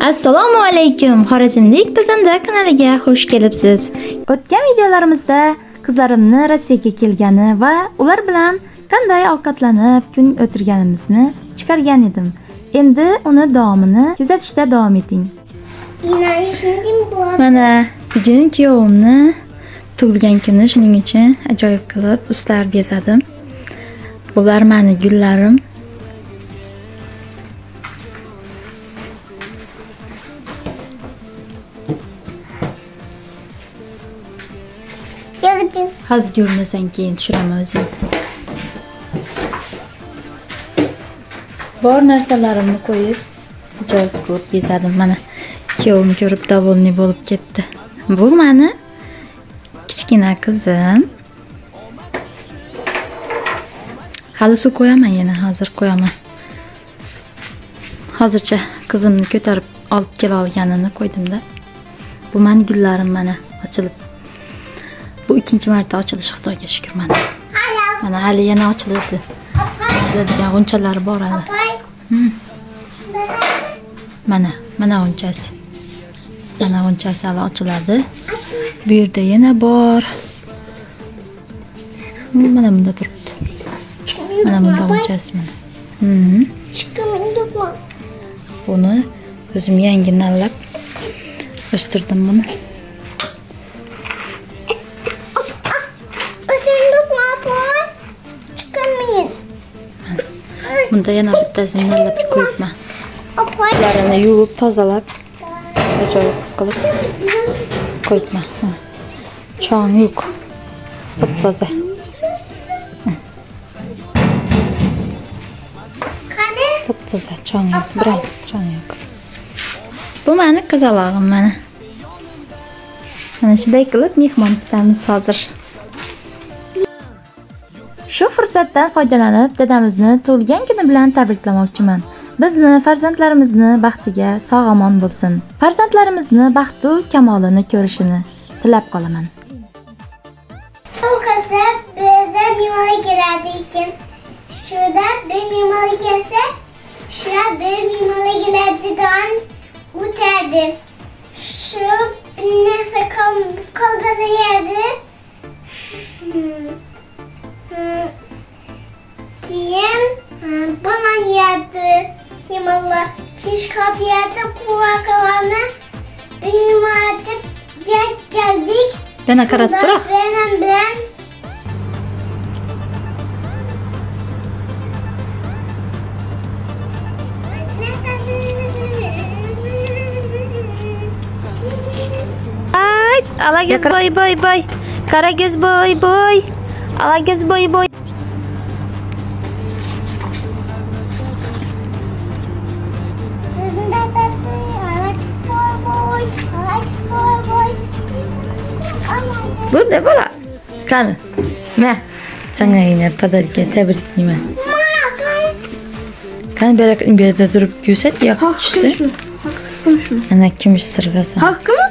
Assalomu alaykum. Xorazmlik Pazanda kanaliga xush kelibsiz. O'tgan videolarimizda qizlarimni Rossiyaga kelgani va ular bilan qanday ovqatlanib kun o'tirganimizni chiqargan edim. Endi uni davomini kuzatishda davom eting. Mana bugun kuyovimni tug'ilgan kuni, shuning uchun ajoyib qilib ustar bezadim. Bular meni gullarim. Hozir ko'rmasang keyin tushiraman o'zim. Bor narsalarimni qo'yib ajoyib ko'p bezadim. Mana kuyovim ko'rib davolni bo'lib ketdi. Bu meni kichkina qizim. Hali suv qo'yaman, yana hozir qo'yaman. Hozircha qizimni ko'tarib olib kela olganini qo'ydim-da. Bu meni gullarim, mana ochilib. Bu ikkinchi marta ochilishi, Xudoga shukr. Mana hali yana ochiladi. Ochiladigan g'unchalari bor hali. Mana g'unchasi. Mana g'unchasi hali ochiladi. Bu yerda yana bor. Mana bunda turibdi. Mana bunda g'unchasi mana. Buni o'zim yangi nallab o'stirdim buni. Bunda yana bittasini nallab qo'yibman. Ularni yuvib, tozalab, ajoyib qilib qo'yibman. Chong yo'q. Toza. Toza chong yo'q, biroq chong yo'q. Bu meni qizalog'im mana. Mana shunday qilib mehmon kutamiz hozir. Shu fursatdan foydalanib dadamizni tug'ilgan kuni bilan tabriklamoqchiman. Bizni farzandlarimizni baxtiga sog'-omon bo'lsin. Farzandlarimizni baxtu kamolini ko'rishini tilab qolaman. Bu qizda bizda bemor keladi ekan. Shuda bir bemor kelsa, shuda bir bemor keladigan o'tadi. Shu narsa qolg'ada yerdi. Keyin banan yedi, yemoqlar, kishqat yedi, quvaqlarni bilmatib geldik. Yana qarab turaq. Benim bilan Alagöz boy. Karagöz boy. Alagöz boy. Burada bola. Qani. Men senga yana padarga tabriklayman. Qani berakin bu yerda turib ko'rsat, yoqishsa. Ana kumush sirg'asi. Haqqimi?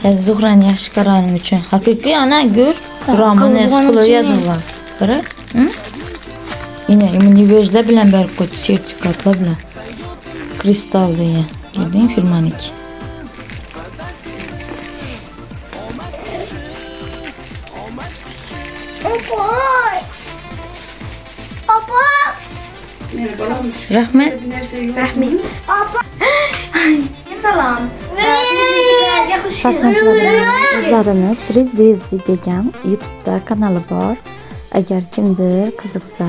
Sen Zuhrani yaxshi ko'raning uchun. Haqiqiy ana ko'r. Romani puli yozilgan. Qara. Yine universda bilan berib qo'ydi, sertifikatlar bilan. Kristal degan. Gördün firmaniki. Opa. Rahmet. Salam. Qizlarini Три звезды degan YouTube'da kanali bor. Agar kimdir qiziqsa,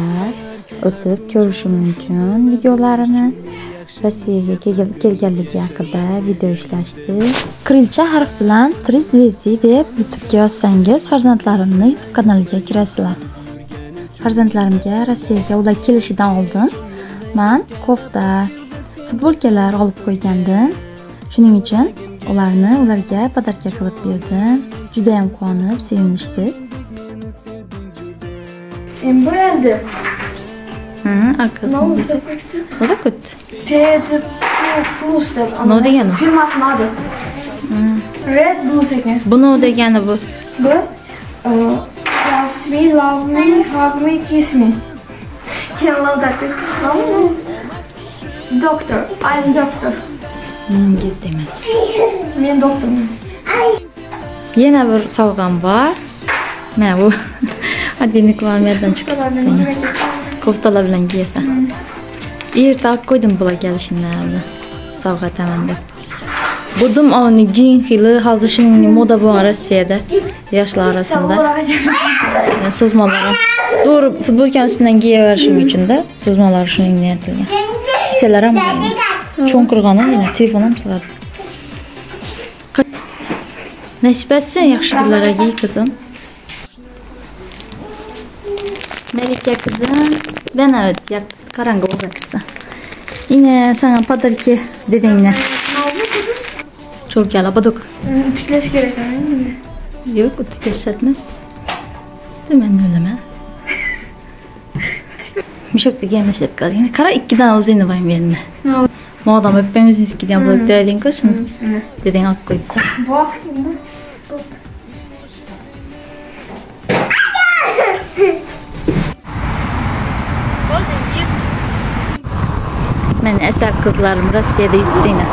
o'tib ko'rishi mumkin videolarini. Rossiyaga kelganligi haqida video ishlashdi. Kirilcha harf bilan Три звезды deb YouTube'ga yozsangiz, farzandlarimni YouTube kanaliga kirasizlar. Farzandlarimga Rossiyaga ular kelishidan oldin men kofta, futbolkalar olib qo'ygandim. Shuning uchun ularga podarka qilib berdim. Juda ham quvonib, sevinishdi. Bu endi. Arkasında. O da kötü. Plus deb. Ne degani? Firmasini adı. Red Blues ekan. Bu ne degani bu? Bu trust me, love me, hug me, kiss me. Can love that. Doctor. I'm doctor. Meningiz emas. Men doktorman. Yana bir sovg'am bor. Mana bu Adinlik Muhammaddan chiqdi. Koftalar bilan kiyasan. Erta qo'ydim bular kelishidan oldin. Sovg'a taman deb. Budim oni giyin xili hozir shuningdek moda bo'lgan Rossiyada yoshlar orasida. Sozmalar. To'g'ri futbolkani ustidan kiyaverishing uchun-da sozmalar shuningdek aytilgan. Kissalar ham cho'nqirg'ani, yana telefon ham sig'adi. Nasib etsin, yaxshi kunlarga giy qizim. Malika kızım, ben evet ya karanlık olacaksın. Yine sana padarki dediğinle. Çok yalabadık. Tükleş gerek mi? Yok, o tükleş etmez. Demen öyle mi? Mişok da gelmiş et kaldı. Yine kara 2 tane uzun var yerine. Bu adam hep ben uzun iskiden bulup değerliyim kaşın. Dediğin ak koysa. Bak mı? Ben eser kızlarım Rusya'da yuttuğuna.